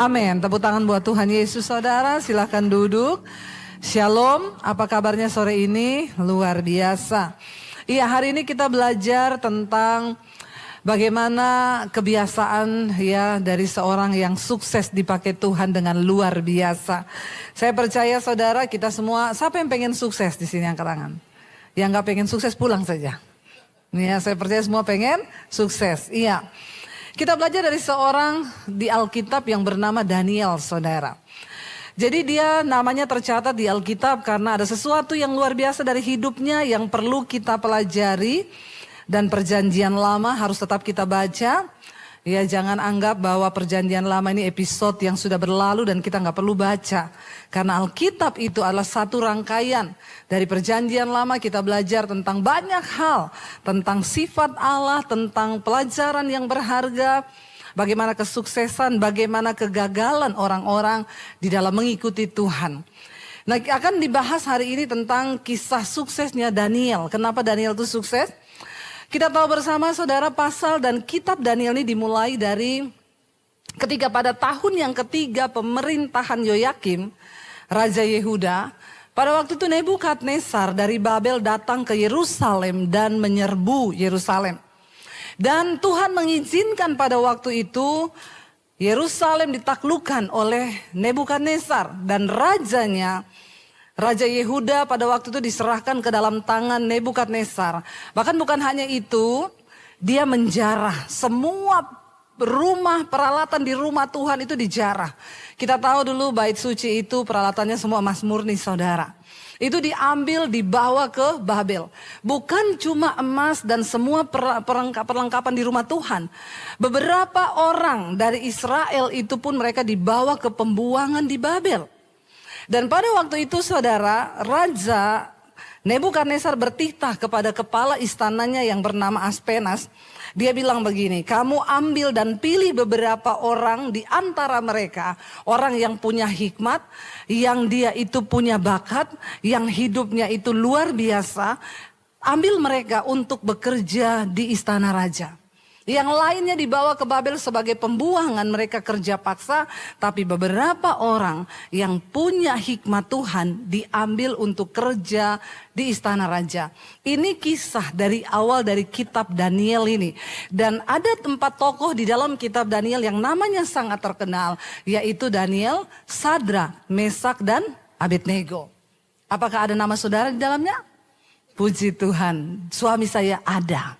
Amin. Tepuk tangan buat Tuhan Yesus, saudara. Silahkan duduk. Shalom. Apa kabarnya sore ini? Luar biasa. Iya, hari ini kita belajar tentang bagaimana kebiasaan ya dari seorang yang sukses dipakai Tuhan dengan luar biasa. Saya percaya saudara, kita semua, siapa yang pengen sukses di sini angkat tangan? Yang gak pengen sukses pulang saja. Ya, saya percaya semua pengen sukses. Iya. Kita belajar dari seorang di Alkitab yang bernama Daniel, saudara. Jadi dia namanya tercatat di Alkitab karena ada sesuatu yang luar biasa dari hidupnya yang perlu kita pelajari. Dan perjanjian lama harus tetap kita baca. Ya, jangan anggap bahwa perjanjian lama ini episode yang sudah berlalu dan kita nggak perlu baca. Karena Alkitab itu adalah satu rangkaian. Dari perjanjian lama kita belajar tentang banyak hal. Tentang sifat Allah, tentang pelajaran yang berharga. Bagaimana kesuksesan, bagaimana kegagalan orang-orang di dalam mengikuti Tuhan. Nah, akan dibahas hari ini tentang kisah suksesnya Daniel. Kenapa Daniel itu sukses? Kita tahu bersama saudara, pasal dan kitab Daniel ini dimulai dari ketika pada tahun yang ketiga pemerintahan Yoyakim, Raja Yehuda. Pada waktu itu Nebukadnezar dari Babel datang ke Yerusalem dan menyerbu Yerusalem. Dan Tuhan mengizinkan pada waktu itu Yerusalem ditaklukkan oleh Nebukadnezar dan rajanya. Raja Yehuda pada waktu itu diserahkan ke dalam tangan Nebukadnezar. Bahkan bukan hanya itu, dia menjarah semua rumah, peralatan di rumah Tuhan itu dijarah. Kita tahu dulu bait suci itu peralatannya semua emas murni, saudara. Itu diambil, dibawa ke Babel. Bukan cuma emas dan semua perlengkapan di rumah Tuhan. Beberapa orang dari Israel itu pun mereka dibawa ke pembuangan di Babel. Dan pada waktu itu saudara, Raja Nebukadnezar bertitah kepada kepala istananya yang bernama Aspenas. Dia bilang begini, kamu ambil dan pilih beberapa orang di antara mereka. Orang yang punya hikmat, yang dia itu punya bakat, yang hidupnya itu luar biasa. Ambil mereka untuk bekerja di istana raja. Yang lainnya dibawa ke Babel sebagai pembuangan, mereka kerja paksa. Tapi beberapa orang yang punya hikmat Tuhan diambil untuk kerja di istana raja. Ini kisah dari awal dari kitab Daniel ini. Dan ada 4 tokoh di dalam kitab Daniel yang namanya sangat terkenal. Yaitu Daniel, Sadrak, Mesak dan Abednego. Apakah ada nama saudara di dalamnya? Puji Tuhan, suami saya ada.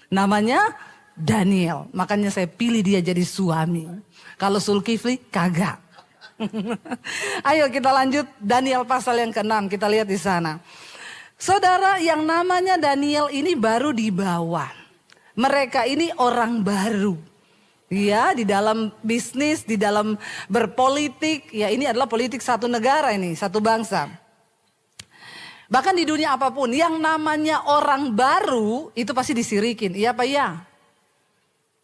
Namanya Daniel, makanya saya pilih dia jadi suami. Kalau Zulkifli kagak. Ayo kita lanjut Daniel pasal yang ke-6, kita lihat di sana. Saudara, yang namanya Daniel ini baru dibawa. Mereka ini orang baru. Ya, di dalam bisnis, di dalam berpolitik, ya ini adalah politik satu negara ini, satu bangsa. Bahkan di dunia apapun, yang namanya orang baru itu pasti disirikin, iya apa iya?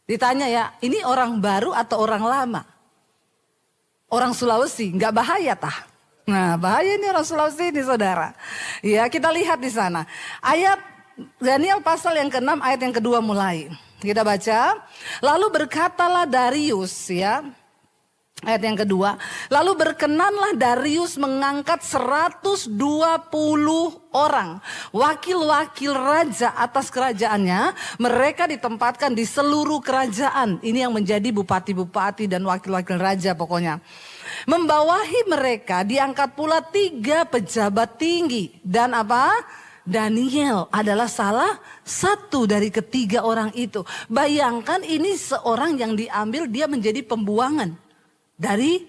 Ditanya ya, ini orang baru atau orang lama? Orang Sulawesi, nggak bahaya tah? Nah, bahaya ini orang Sulawesi ini saudara. Ya, kita lihat di sana. Ayat Daniel pasal yang ke-6 ayat yang kedua mulai. Kita baca. Lalu berkatalah Darius ya. Ayat yang kedua, lalu berkenanlah Darius mengangkat 120 orang wakil-wakil raja atas kerajaannya. Mereka ditempatkan di seluruh kerajaan. Ini yang menjadi bupati-bupati dan wakil-wakil raja pokoknya. Membawahi mereka diangkat pula 3 pejabat tinggi. Dan apa? Daniel adalah salah satu dari ketiga orang itu. Bayangkan ini seorang yang diambil, dia menjadi pembuangan. Dari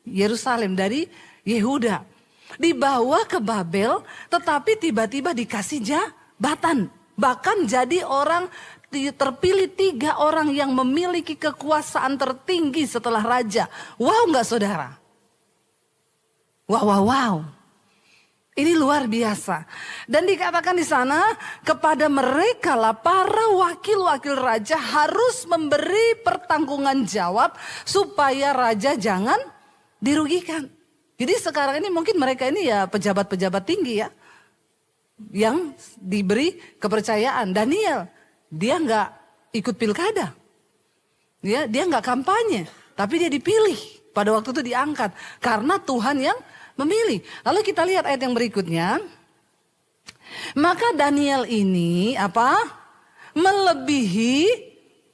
Yerusalem, dari Yehuda. Dibawa ke Babel, tetapi tiba-tiba dikasih jabatan. Bahkan jadi orang, terpilih 3 orang yang memiliki kekuasaan tertinggi setelah raja. Wow gak saudara? Wow. Ini luar biasa. Dan dikatakan di sana, kepada mereka lah para wakil-wakil raja harus memberi pertanggungan jawab supaya raja jangan dirugikan. Jadi sekarang ini mungkin mereka ini ya pejabat-pejabat tinggi ya. Yang diberi kepercayaan. Daniel, dia nggak ikut pilkada. Ya, dia nggak kampanye, tapi dia dipilih. Pada waktu itu diangkat karena Tuhan yang memilih. Lalu kita lihat ayat yang berikutnya. Maka Daniel ini melebihi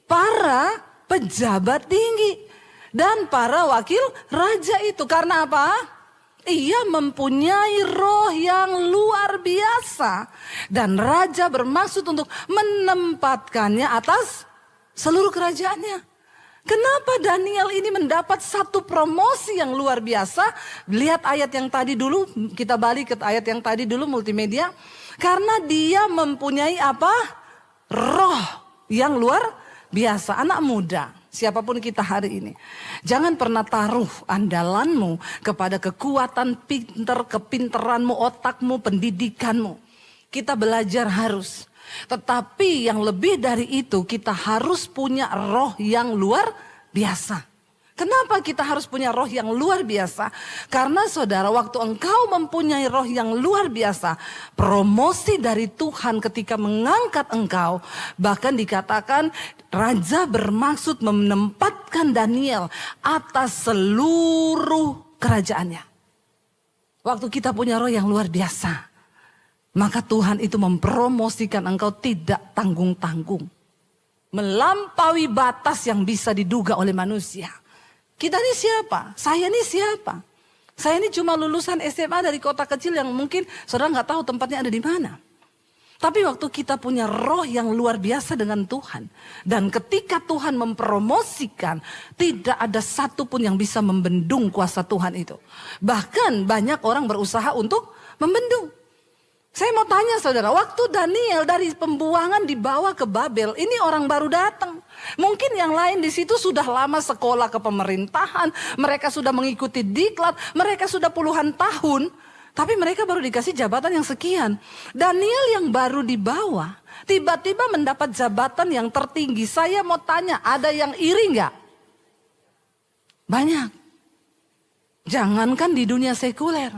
para pejabat tinggi dan para wakil raja itu. Karena apa? Ia mempunyai roh yang luar biasa. Dan raja bermaksud untuk menempatkannya atas seluruh kerajaannya. Kenapa Daniel ini mendapat satu promosi yang luar biasa? Lihat ayat yang tadi dulu, kita balik ke ayat yang tadi dulu multimedia. Karena dia mempunyai roh yang luar biasa. Anak muda, siapapun kita hari ini, jangan pernah taruh andalanmu kepada kekuatan kepintaranmu, otakmu, pendidikanmu. Kita belajar harus. Tetapi yang lebih dari itu, kita harus punya roh yang luar biasa. Kenapa kita harus punya roh yang luar biasa? Karena saudara, waktu engkau mempunyai roh yang luar biasa, promosi dari Tuhan ketika mengangkat engkau, bahkan dikatakan raja bermaksud menempatkan Daniel atas seluruh kerajaannya. Waktu kita punya roh yang luar biasa, maka Tuhan itu mempromosikan engkau tidak tanggung-tanggung. Melampaui batas yang bisa diduga oleh manusia. Kita ini siapa? Saya ini siapa? Saya ini cuma lulusan SMA dari kota kecil yang mungkin saudara nggak tahu tempatnya ada di mana. Tapi waktu kita punya roh yang luar biasa dengan Tuhan. Dan ketika Tuhan mempromosikan, tidak ada satupun yang bisa membendung kuasa Tuhan itu. Bahkan banyak orang berusaha untuk membendung. Saya mau tanya saudara, waktu Daniel dari pembuangan dibawa ke Babel, ini orang baru datang. Mungkin yang lain di situ sudah lama sekolah ke pemerintahan, mereka sudah mengikuti diklat, mereka sudah puluhan tahun, tapi mereka baru dikasih jabatan yang sekian. Daniel yang baru dibawa, tiba-tiba mendapat jabatan yang tertinggi. Saya mau tanya, ada yang iri nggak? Banyak. Jangankan di dunia sekuler.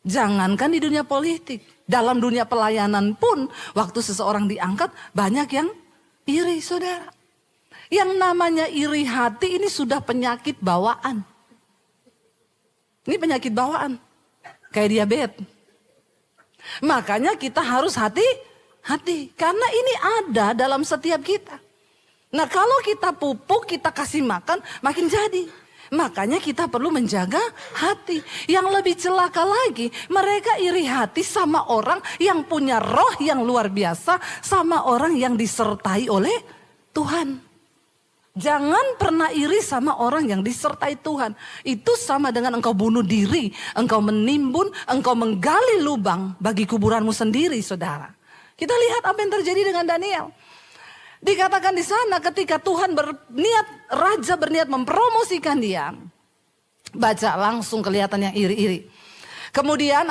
Jangankan di dunia politik, dalam dunia pelayanan pun waktu seseorang diangkat banyak yang iri saudara. Yang namanya iri hati ini sudah penyakit bawaan. Ini penyakit bawaan, kayak diabetes. Makanya kita harus hati-hati, karena ini ada dalam setiap kita. Nah kalau kita pupuk, kita kasih makan, makin jadi. Makanya kita perlu menjaga hati. Yang lebih celaka lagi, mereka iri hati sama orang yang punya roh yang luar biasa, sama orang yang disertai oleh Tuhan. Jangan pernah iri sama orang yang disertai Tuhan. Itu sama dengan engkau bunuh diri, engkau menimbun, engkau menggali lubang bagi kuburanmu sendiri, saudara. Kita lihat apa yang terjadi dengan Daniel. Dikatakan di sana ketika Tuhan raja berniat mempromosikan dia. Baca langsung kelihatan yang iri-iri. Kemudian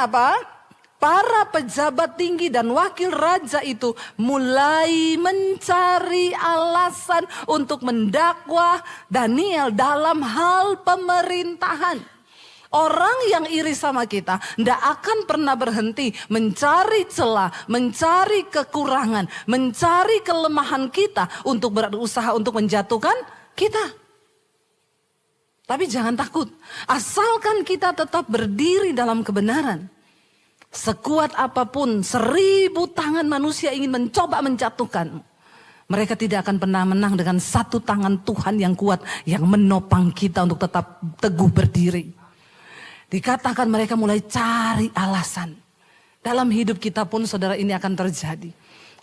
para pejabat tinggi dan wakil raja itu mulai mencari alasan untuk mendakwa Daniel dalam hal pemerintahan. Orang yang iri sama kita tidak akan pernah berhenti mencari celah, mencari kekurangan, mencari kelemahan kita untuk berusaha untuk menjatuhkan kita. Tapi jangan takut, asalkan kita tetap berdiri dalam kebenaran. Sekuat apapun, 1000 tangan manusia ingin mencoba menjatuhkan, mereka tidak akan pernah menang dengan satu tangan Tuhan yang kuat yang menopang kita untuk tetap teguh berdiri. Dikatakan mereka mulai cari alasan. Dalam hidup kita pun saudara ini akan terjadi.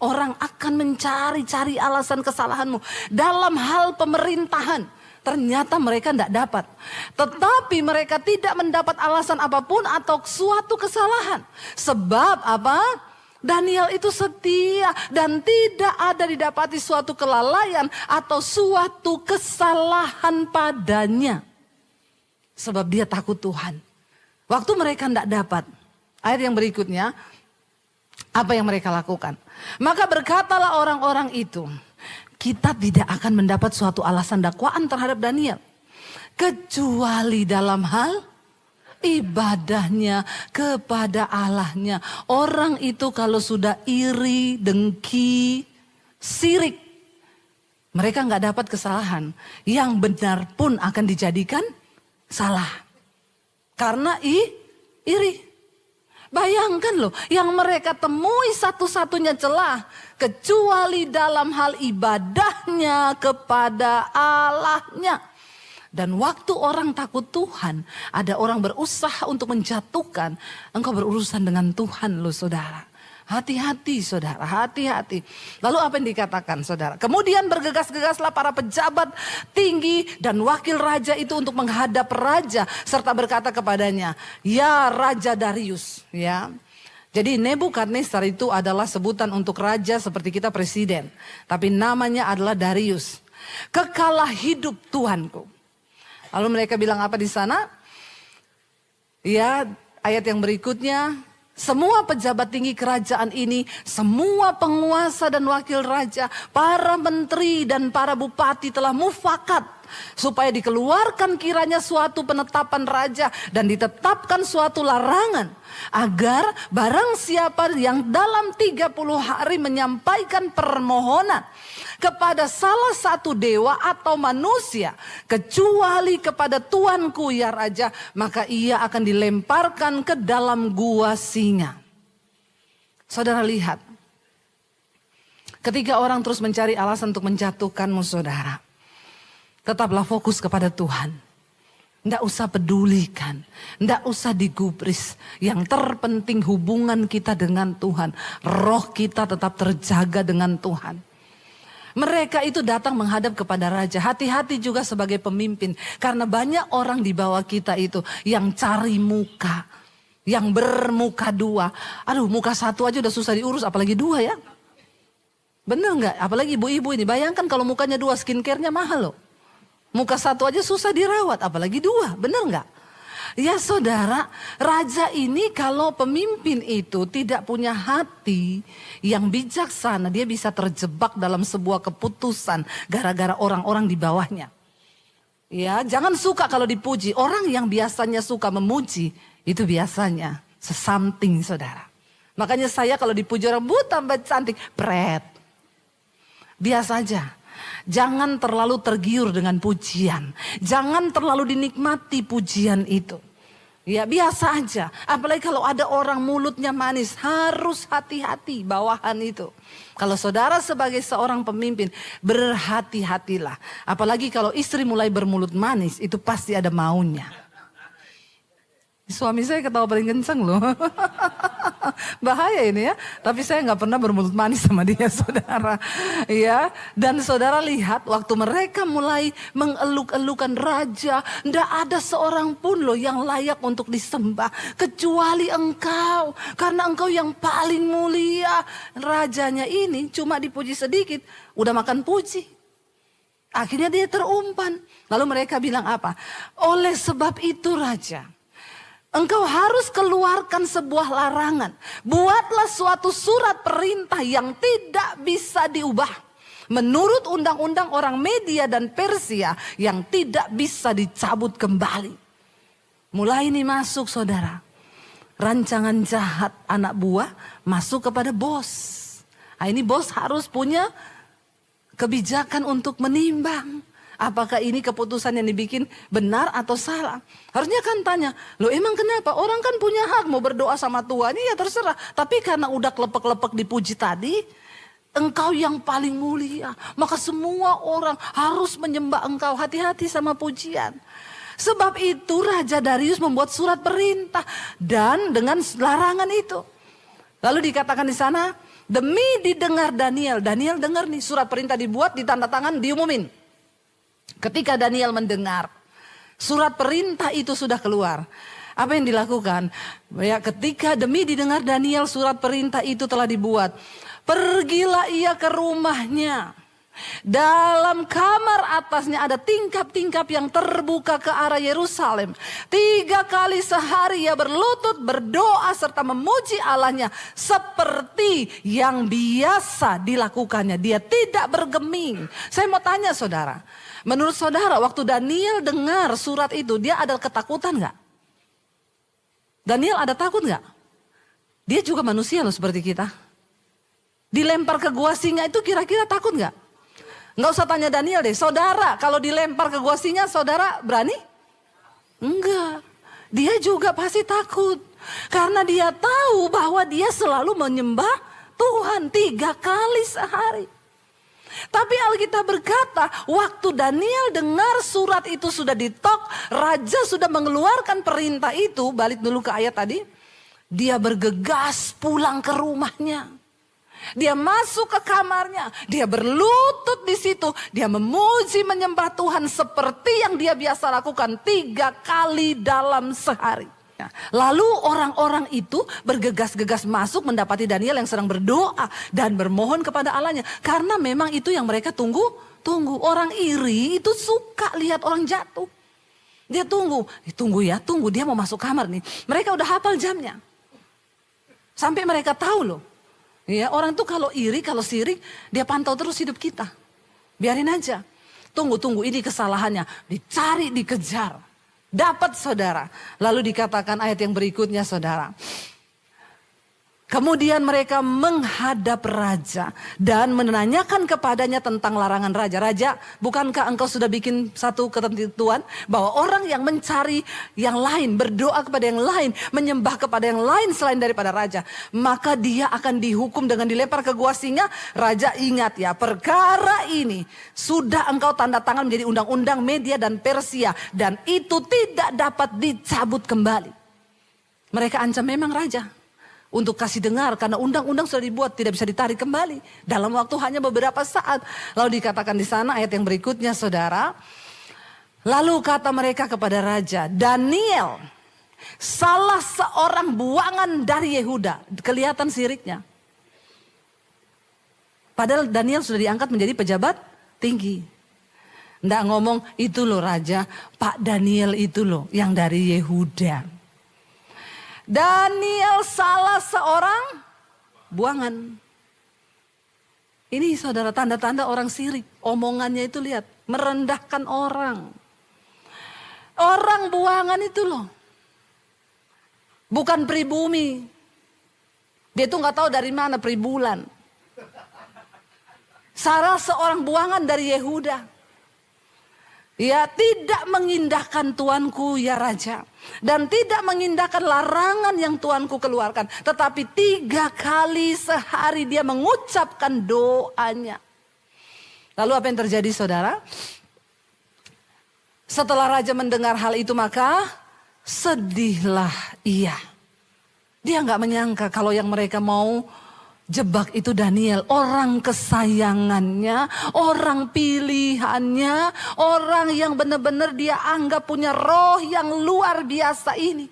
Orang akan mencari-cari alasan kesalahanmu. Dalam hal pemerintahan. Ternyata mereka tidak dapat. Tetapi mereka tidak mendapat alasan apapun atau suatu kesalahan. Sebab Daniel itu setia dan tidak ada didapati suatu kelalaian atau suatu kesalahan padanya. Sebab dia takut Tuhan. Waktu mereka tidak dapat, ayat yang berikutnya, apa yang mereka lakukan? Maka berkatalah orang-orang itu, kita tidak akan mendapat suatu alasan dakwaan terhadap Daniel. Kecuali dalam hal ibadahnya kepada Allahnya. Orang itu kalau sudah iri, dengki, sirik, mereka nggak dapat kesalahan. Yang benar pun akan dijadikan Salah. Karena iri. Bayangkan loh, yang mereka temui satu-satunya celah kecuali dalam hal ibadahnya kepada Allahnya. Dan waktu orang takut Tuhan, ada orang berusaha untuk menjatuhkan, engkau berurusan dengan Tuhan loh saudara. Hati-hati saudara, hati-hati. Lalu apa yang dikatakan saudara? Kemudian bergegas-gegaslah para pejabat tinggi dan wakil raja itu untuk menghadap raja. Serta berkata kepadanya, ya Raja Darius. Ya. Jadi Nebukadnezar itu adalah sebutan untuk raja seperti kita presiden. Tapi namanya adalah Darius. Kekalah hidup Tuhanku. Lalu mereka bilang apa di sana? Ya, ayat yang berikutnya. Semua pejabat tinggi kerajaan ini, semua penguasa dan wakil raja, para menteri dan para bupati telah mufakat. Supaya dikeluarkan kiranya suatu penetapan raja dan ditetapkan suatu larangan. Agar barang siapa yang dalam 30 hari menyampaikan permohonan kepada salah satu dewa atau manusia, kecuali kepada Tuanku ya Raja, maka ia akan dilemparkan ke dalam gua singa. Saudara lihat, ketika orang terus mencari alasan untuk menjatuhkanmu saudara, tetaplah fokus kepada Tuhan. Tidak usah pedulikan, tidak usah digubris. Yang terpenting hubungan kita dengan Tuhan, roh kita tetap terjaga dengan Tuhan. Mereka itu datang menghadap kepada raja. Hati-hati juga sebagai pemimpin. Karena banyak orang di bawah kita itu yang cari muka. Yang bermuka dua. Aduh, muka satu aja udah susah diurus, apalagi dua ya. Bener gak? Apalagi ibu-ibu ini. Bayangkan kalau mukanya dua, skincare-nya mahal loh. Muka satu aja susah dirawat, apalagi dua. Bener gak? Ya saudara, raja ini kalau pemimpin itu tidak punya hati yang bijaksana, dia bisa terjebak dalam sebuah keputusan gara-gara orang-orang di bawahnya. Ya, jangan suka kalau dipuji. Orang yang biasanya suka memuji, itu biasanya sesamting saudara. Makanya saya kalau dipuji orang, bu tambah cantik, pret. Biasa aja. Jangan terlalu tergiur dengan pujian. Jangan terlalu dinikmati pujian itu. Ya biasa aja. Apalagi kalau ada orang mulutnya manis. Harus hati-hati bawahan itu. Kalau saudara sebagai seorang pemimpin, berhati-hatilah. Apalagi kalau istri mulai bermulut manis, itu pasti ada maunya. Suami saya ketawa paling kenceng loh. Bahaya ini ya. Tapi saya gak pernah bermulut manis sama dia saudara. Ya. Dan saudara lihat waktu mereka mulai mengeluk-elukan raja. Tidak ada seorang pun loh yang layak untuk disembah. Kecuali engkau. Karena engkau yang paling mulia. Rajanya ini cuma dipuji sedikit. Udah makan puji. Akhirnya dia terumpan. Lalu mereka bilang apa? Oleh sebab itu raja, engkau harus keluarkan sebuah larangan. Buatlah suatu surat perintah yang tidak bisa diubah. Menurut undang-undang orang Media dan Persia yang tidak bisa dicabut kembali. Mulai ini masuk saudara. Rancangan jahat anak buah masuk kepada bos. Nah, ini bos harus punya kebijakan untuk menimbang. Apakah ini keputusan yang dibikin benar atau salah? Harusnya kan tanya, loh emang kenapa? Orang kan punya hak mau berdoa sama Tuhan, ya terserah. Tapi karena udah kelepek-lepek dipuji tadi, engkau yang paling mulia. Maka semua orang harus menyembah engkau. Hati-hati sama pujian. Sebab itu Raja Darius membuat surat perintah. Dan dengan larangan itu. Lalu dikatakan di sana, demi didengar Daniel. Daniel dengar nih surat perintah dibuat, ditandatangan, diumumin. Ketika Daniel mendengar surat perintah itu sudah keluar. Apa yang dilakukan? Ya, ketika demi didengar Daniel surat perintah itu telah dibuat. Pergilah ia ke rumahnya. Dalam kamar atasnya ada tingkap-tingkap yang terbuka ke arah Yerusalem. 3 kali sehari ia berlutut berdoa serta memuji Allahnya. Seperti yang biasa dilakukannya. Dia tidak bergeming. Saya mau tanya saudara. Menurut saudara waktu Daniel dengar surat itu dia ada ketakutan gak? Daniel ada takut gak? Dia juga manusia loh seperti kita. Dilempar ke gua singa itu kira-kira takut gak? Gak usah tanya Daniel deh. Saudara kalau dilempar ke gua singa saudara berani? Enggak. Dia juga pasti takut. Karena dia tahu bahwa dia selalu menyembah Tuhan 3 kali sehari. Tapi Alkitab berkata, waktu Daniel dengar surat itu sudah ditok, raja sudah mengeluarkan perintah itu, balik dulu ke ayat tadi. Dia bergegas pulang ke rumahnya. Dia masuk ke kamarnya, dia berlutut di situ, dia memuji menyembah Tuhan seperti yang dia biasa lakukan 3 kali dalam sehari. Lalu orang-orang itu bergegas-gegas masuk mendapati Daniel yang sedang berdoa dan bermohon kepada Allahnya. Karena memang itu yang mereka tunggu. Orang iri itu suka lihat orang jatuh. Dia tunggu dia mau masuk kamar nih. Mereka udah hafal jamnya. Sampai mereka tahu loh. Ya, orang tuh kalau iri, kalau sirik, dia pantau terus hidup kita. Biarin aja. Tunggu ini kesalahannya. Dicari, dikejar. Dapat saudara. Lalu dikatakan ayat yang berikutnya saudara. Kemudian mereka menghadap raja dan menanyakan kepadanya tentang larangan raja. Raja, bukankah engkau sudah bikin satu ketentuan bahwa orang yang mencari yang lain, berdoa kepada yang lain, menyembah kepada yang lain selain daripada raja, maka dia akan dihukum dengan dilempar ke gua singa. Raja, ingat ya, perkara ini sudah engkau tanda tangan menjadi undang-undang Media dan Persia dan itu tidak dapat dicabut kembali. Mereka ancam memang raja untuk kasih dengar karena undang-undang sudah dibuat tidak bisa ditarik kembali dalam waktu hanya beberapa saat. Lalu dikatakan di sana ayat yang berikutnya saudara. Lalu kata mereka kepada raja, Daniel salah seorang buangan dari Yehuda. Kelihatan siriknya. Padahal Daniel sudah diangkat menjadi pejabat tinggi. Nggak ngomong itu loh raja, Pak Daniel itu loh yang dari Yehuda. Daniel salah seorang buangan. Ini saudara tanda-tanda orang sirik. Omongannya itu lihat, merendahkan orang. Orang buangan itu loh. Bukan pribumi. Dia tuh gak tahu dari mana pribulan. Salah seorang buangan dari Yehuda. Ya, tidak mengindahkan tuanku ya raja. Dan tidak mengindahkan larangan yang tuanku keluarkan. Tetapi 3 kali sehari dia mengucapkan doanya. Lalu apa yang terjadi saudara? Setelah raja mendengar hal itu maka sedihlah ia. Dia gak menyangka kalau yang mereka mau jebak itu Daniel, orang kesayangannya, orang pilihannya, orang yang benar-benar dia anggap punya roh yang luar biasa ini.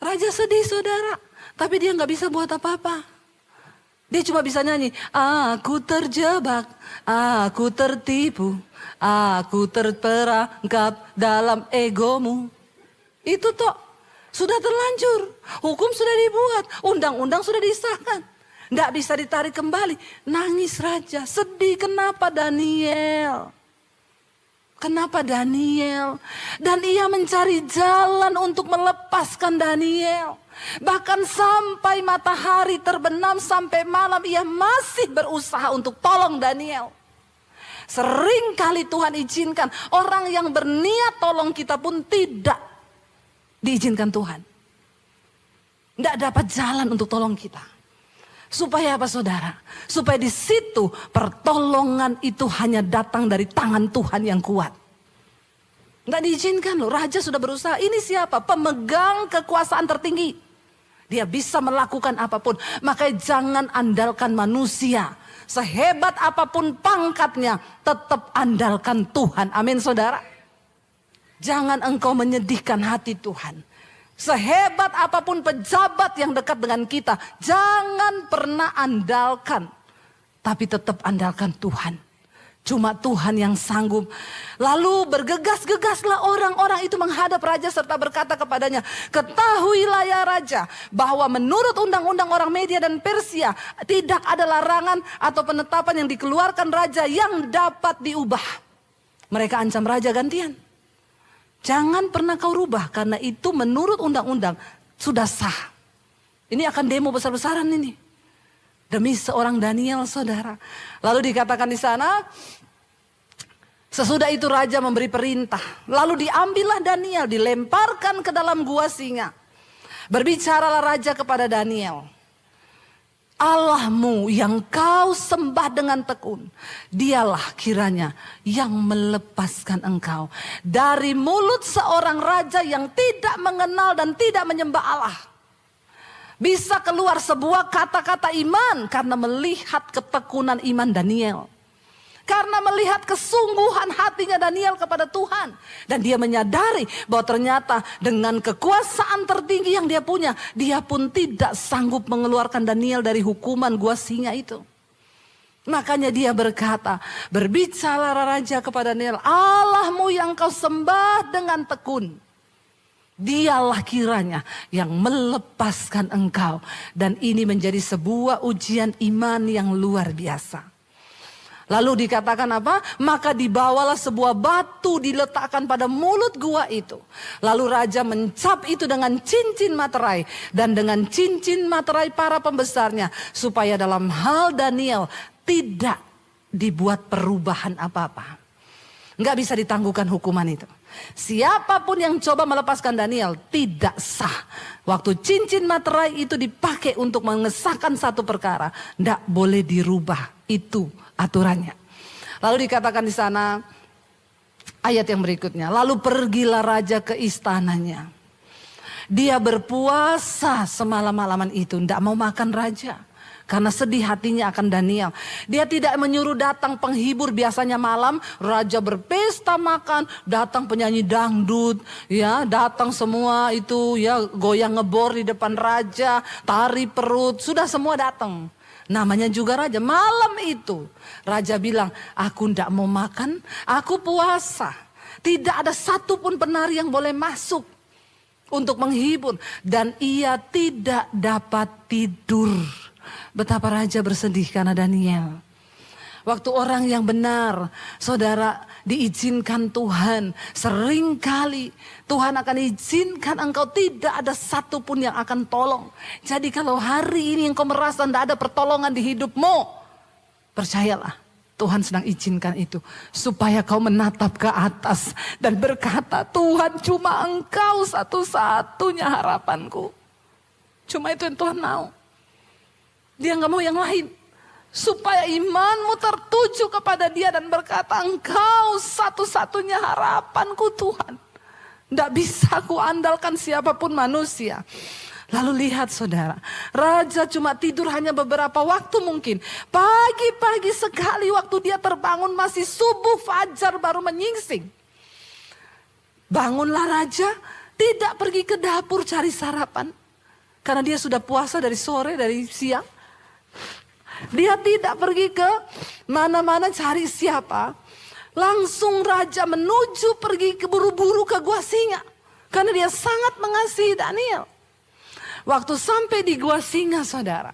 Raja sedih saudara, tapi dia gak bisa buat apa-apa. Dia cuma bisa nyanyi, aku terjebak, aku tertipu, aku terperangkap dalam egomu. Itu toh sudah terlanjur, hukum sudah dibuat, undang-undang sudah disahkan. Tidak bisa ditarik kembali. Nangis raja, sedih. Kenapa Daniel? Kenapa Daniel? Dan ia mencari jalan untuk melepaskan Daniel. Bahkan sampai matahari terbenam, sampai malam ia masih berusaha untuk tolong Daniel. Sering kali Tuhan izinkan orang yang berniat tolong kita pun tidak diizinkan Tuhan. Tidak dapat jalan untuk tolong kita. Supaya apa saudara? Supaya di situ pertolongan itu hanya datang dari tangan Tuhan yang kuat. Nggak diizinkan loh, raja sudah berusaha. Ini siapa? Pemegang kekuasaan tertinggi. Dia bisa melakukan apapun. Makanya jangan andalkan manusia. Sehebat apapun pangkatnya, tetap andalkan Tuhan. Amin saudara. Jangan engkau menyedihkan hati Tuhan. Sehebat apapun pejabat yang dekat dengan kita, jangan pernah andalkan. Tapi tetap andalkan Tuhan. Cuma Tuhan yang sanggup. Lalu bergegas-gegaslah orang-orang itu menghadap raja serta berkata kepadanya, ketahuilah ya raja, bahwa menurut undang-undang orang Media dan Persia, tidak ada larangan atau penetapan yang dikeluarkan raja yang dapat diubah. Mereka ancam raja gantian. Jangan pernah kau rubah karena itu menurut undang-undang sudah sah. Ini akan demo besar-besaran ini. Demi seorang Daniel saudara. Lalu dikatakan di sana, Sesudah itu raja memberi perintah. Lalu diambillah Daniel, dilemparkan ke dalam gua singa. Berbicaralah raja kepada Daniel. Allahmu yang kau sembah dengan tekun, dialah kiranya yang melepaskan engkau dari mulut seorang raja yang tidak mengenal dan tidak menyembah Allah. Bisa keluar sebuah kata-kata iman karena melihat ketekunan iman Daniel. Karena melihat kesungguhan hatinya Daniel kepada Tuhan. Dan dia menyadari bahwa ternyata dengan kekuasaan tertinggi yang dia punya, dia pun tidak sanggup mengeluarkan Daniel dari hukuman gua singa itu. Makanya dia berkata, berbicara raja kepada Daniel, Allahmu yang kau sembah dengan tekun, dialah kiranya yang melepaskan engkau. Dan ini menjadi sebuah ujian iman yang luar biasa. Lalu dikatakan apa? Maka dibawalah sebuah batu diletakkan pada mulut gua itu. Lalu raja mencap itu dengan cincin materai dan dengan cincin materai para pembesarnya. Supaya dalam hal Daniel tidak dibuat perubahan apa-apa. Nggak bisa ditangguhkan hukuman itu. Siapapun yang coba melepaskan Daniel tidak sah. Waktu cincin materai itu dipakai untuk mengesahkan satu perkara, nggak boleh dirubah. Itu aturannya. Lalu dikatakan di sana ayat yang berikutnya. Lalu pergilah raja ke istananya. Dia berpuasa semalam-malaman itu, nggak mau makan raja. Karena sedih hatinya akan Daniel. Dia tidak menyuruh datang penghibur, biasanya malam raja berpesta makan, datang penyanyi dangdut, ya, datang semua itu ya goyang ngebor di depan raja, tari perut, sudah semua datang. Namanya juga raja. Malam itu raja bilang, aku ndak mau makan, aku puasa. Tidak ada satupun penari yang boleh masuk untuk menghibur. Dan ia tidak dapat tidur. Betapa raja bersedih karena Daniel. Waktu orang yang benar, saudara, diizinkan Tuhan. Seringkali Tuhan akan izinkan engkau, tidak ada satupun yang akan tolong. Jadi kalau hari ini engkau merasa tidak ada pertolongan di hidupmu, percayalah Tuhan sedang izinkan itu. Supaya kau menatap ke atas dan berkata, Tuhan cuma engkau satu-satunya harapanku. Cuma itu yang Tuhan mau. Dia gak mau yang lain. Supaya imanmu tertuju kepada dia dan berkata, engkau satu-satunya harapanku Tuhan. Tidak bisa aku andalkan siapapun manusia. Lalu lihat saudara, raja cuma tidur hanya beberapa waktu mungkin. Pagi-pagi sekali waktu dia terbangun masih subuh fajar baru menyingsing. Bangunlah raja, tidak pergi ke dapur cari sarapan. Karena dia sudah puasa dari sore, dari siang. Dia tidak pergi ke mana-mana cari siapa. Langsung raja menuju pergi ke buru-buru ke gua singa. Karena dia sangat mengasihi Daniel. Waktu sampai di gua singa saudara.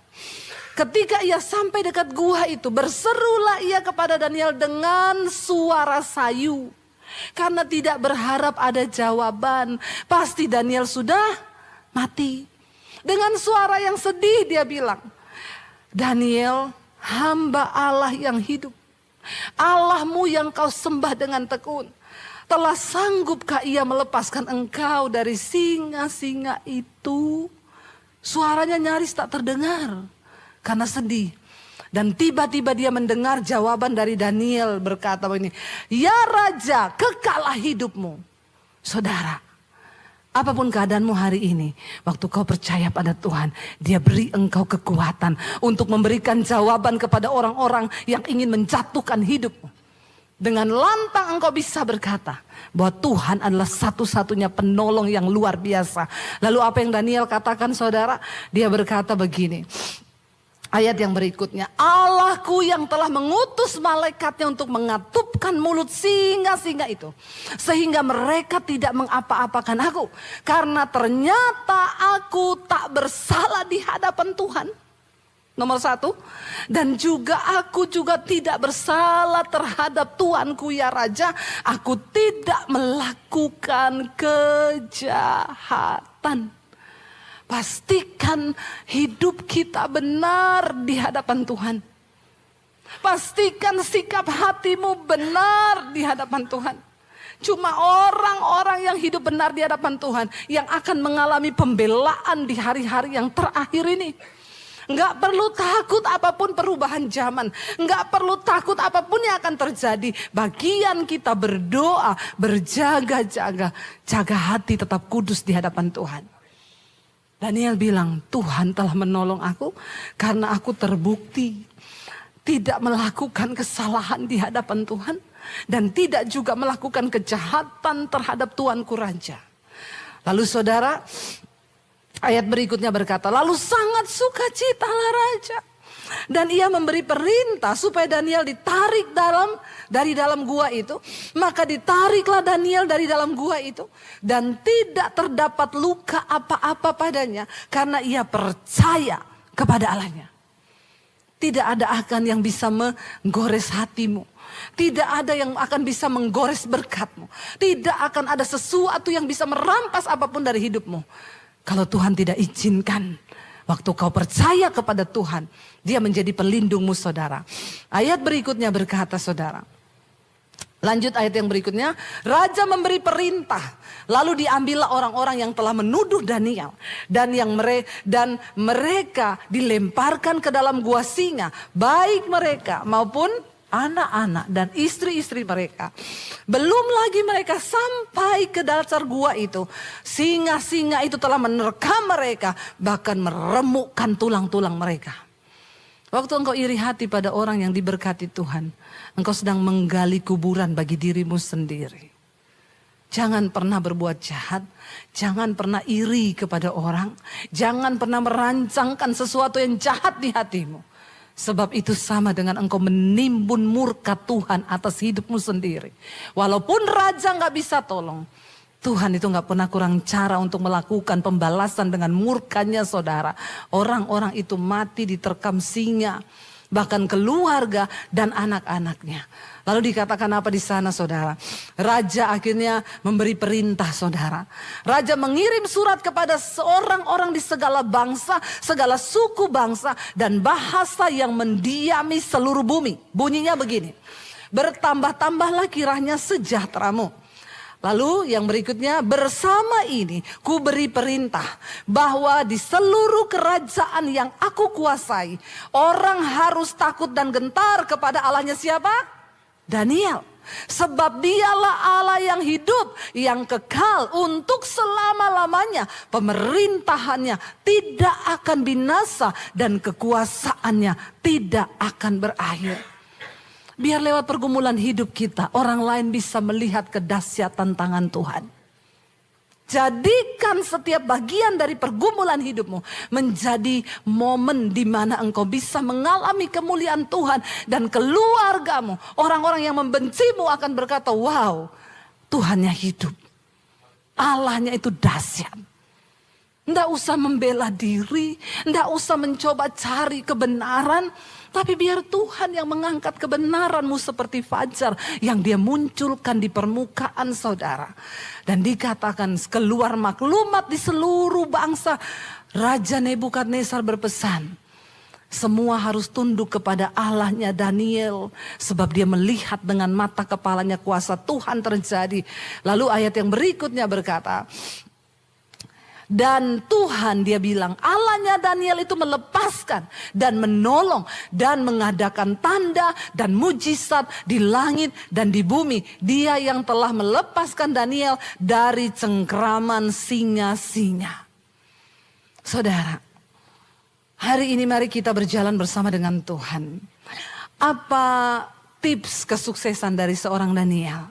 Ketika ia sampai dekat gua itu, berserulah ia kepada Daniel dengan suara sayu. Karena tidak berharap ada jawaban. Pasti Daniel sudah mati. Dengan suara yang sedih dia bilang, Daniel, hamba Allah yang hidup. Allahmu yang kau sembah dengan tekun. Telah sanggupkah ia melepaskan engkau dari singa-singa itu? Suaranya nyaris tak terdengar karena sedih. Dan tiba-tiba dia mendengar jawaban dari Daniel berkata begini, ya raja, kekalah hidupmu. Saudara, apapun keadaanmu hari ini, waktu kau percaya pada Tuhan, dia beri engkau kekuatan untuk memberikan jawaban kepada orang-orang yang ingin menjatuhkan hidupmu. Dengan lantang engkau bisa berkata bahwa Tuhan adalah satu-satunya penolong yang luar biasa. Lalu apa yang Daniel katakan saudara? Dia berkata begini. Ayat yang berikutnya, Allahku yang telah mengutus malaikatnya untuk mengatupkan mulut singa-singa itu. Sehingga mereka tidak mengapa-apakan aku. Karena ternyata aku tak bersalah di hadapan Tuhan. Nomor satu. Dan juga aku juga tidak bersalah terhadap Tuanku ya Raja. Aku tidak melakukan kejahatan. Pastikan hidup kita benar di hadapan Tuhan. Pastikan sikap hatimu benar di hadapan Tuhan. Cuma orang-orang yang hidup benar di hadapan Tuhan yang akan mengalami pembelaan di hari-hari yang terakhir ini. Enggak perlu takut apapun perubahan zaman. Enggak perlu takut apapun yang akan terjadi. Bagian kita berdoa, berjaga-jaga. Jaga hati tetap kudus di hadapan Tuhan. Daniel bilang, Tuhan telah menolong aku karena aku terbukti tidak melakukan kesalahan di hadapan Tuhan. Dan tidak juga melakukan kejahatan terhadap Tuanku Raja. Lalu saudara, ayat berikutnya berkata, lalu sangat sukacitalah Raja. Dan ia memberi perintah supaya Daniel ditarik dari dalam gua itu. Maka ditariklah Daniel dari dalam gua itu. Dan tidak terdapat luka apa-apa padanya. Karena ia percaya kepada Allahnya. Tidak ada akan yang bisa menggores hatimu. Tidak ada yang akan bisa menggores berkatmu. Tidak akan ada sesuatu yang bisa merampas apapun dari hidupmu. Kalau Tuhan tidak izinkan. Waktu kau percaya kepada Tuhan. Dia menjadi pelindungmu saudara. Ayat berikutnya berkata saudara. Lanjut ayat yang berikutnya. Raja memberi perintah. Lalu diambillah orang-orang yang telah menuduh Daniel. Dan mereka dilemparkan ke dalam gua singa. Baik mereka maupun anak-anak dan istri-istri mereka. Belum lagi mereka sampai ke dasar gua itu. Singa-singa itu telah menerkam mereka. Bahkan meremukkan tulang-tulang mereka. Waktu engkau iri hati pada orang yang diberkati Tuhan. Engkau sedang menggali kuburan bagi dirimu sendiri. Jangan pernah berbuat jahat. Jangan pernah iri kepada orang. Jangan pernah merancangkan sesuatu yang jahat di hatimu. Sebab itu sama dengan engkau menimbun murka Tuhan atas hidupmu sendiri. Walaupun raja gak bisa tolong. Tuhan itu gak pernah kurang cara untuk melakukan pembalasan dengan murkanya saudara. Orang-orang itu mati diterkam singa. Bahkan keluarga dan anak-anaknya. Lalu dikatakan apa di sana saudara? Raja akhirnya memberi perintah saudara. Raja mengirim surat kepada seorang-orang di segala bangsa, segala suku bangsa dan bahasa yang mendiami seluruh bumi. Bunyinya begini. Bertambah-tambahlah kiranya sejahteramu. Lalu yang berikutnya, bersama ini ku beri perintah bahwa di seluruh kerajaan yang aku kuasai, orang harus takut dan gentar kepada Allahnya siapa? Daniel. Sebab dialah Allah yang hidup, yang kekal untuk selama-lamanya. Pemerintahannya tidak akan binasa dan kekuasaannya tidak akan berakhir. Biar lewat pergumulan hidup kita, orang lain bisa melihat kedahsyatan tangan Tuhan. Jadikan setiap bagian dari pergumulan hidupmu menjadi momen di mana engkau bisa mengalami kemuliaan Tuhan. Dan keluargamu, orang-orang yang membencimu akan berkata, wow, Tuhannya hidup. Allahnya itu dahsyat. Nggak usah membela diri, nggak usah mencoba cari kebenaran. Tapi biar Tuhan yang mengangkat kebenaranmu seperti fajar yang dia munculkan di permukaan saudara. Dan dikatakan keluar maklumat di seluruh bangsa. Raja Nebukadnezar berpesan. Semua harus tunduk kepada Allahnya Daniel. Sebab dia melihat dengan mata kepalanya kuasa Tuhan terjadi. Lalu ayat yang berikutnya berkata. Dan Tuhan dia bilang Allahnya Daniel itu melepaskan dan menolong dan mengadakan tanda dan mujizat di langit dan di bumi. Dia yang telah melepaskan Daniel dari cengkraman singa-singa. Saudara, hari ini mari kita berjalan bersama dengan Tuhan. Apa tips kesuksesan dari seorang Daniel?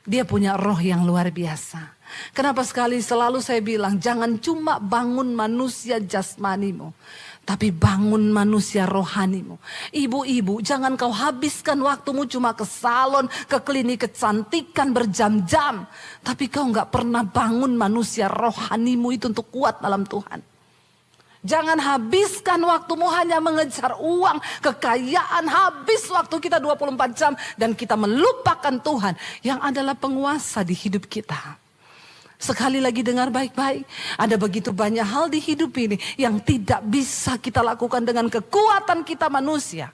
Dia punya roh yang luar biasa. Kenapa selalu saya bilang jangan cuma bangun manusia jasmanimu. Tapi bangun manusia rohanimu. Ibu-ibu jangan kau habiskan waktumu cuma ke salon, ke klinik kecantikan berjam-jam. Tapi kau gak pernah bangun manusia rohanimu itu untuk kuat dalam Tuhan. Jangan habiskan waktumu hanya mengejar uang, kekayaan, habis waktu kita 24 jam. Dan kita melupakan Tuhan yang adalah penguasa di hidup kita. Sekali lagi dengar baik-baik. Ada begitu banyak hal di hidup ini yang tidak bisa kita lakukan dengan kekuatan kita manusia.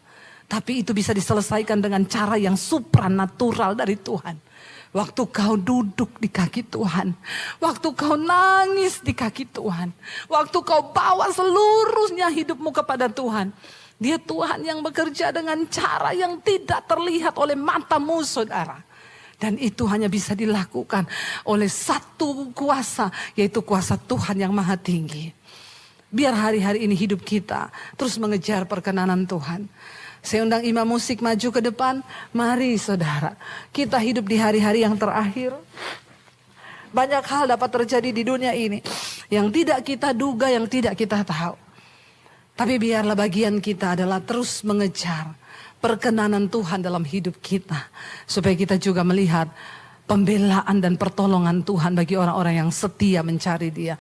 Tapi itu bisa diselesaikan dengan cara yang supranatural dari Tuhan. Waktu kau duduk di kaki Tuhan. Waktu kau nangis di kaki Tuhan. Waktu kau bawa seluruhnya hidupmu kepada Tuhan. Dia Tuhan yang bekerja dengan cara yang tidak terlihat oleh matamu, saudara. Dan itu hanya bisa dilakukan oleh satu kuasa, yaitu kuasa Tuhan yang maha tinggi. Biar hari-hari ini hidup kita terus mengejar perkenanan Tuhan. Saya undang imam musik maju ke depan. Mari saudara, kita hidup di hari-hari yang terakhir. Banyak hal dapat terjadi di dunia ini yang tidak kita duga, yang tidak kita tahu. Tapi biarlah bagian kita adalah terus mengejar perkenanan Tuhan dalam hidup kita. Supaya kita juga melihat pembelaan dan pertolongan Tuhan bagi orang-orang yang setia mencari Dia.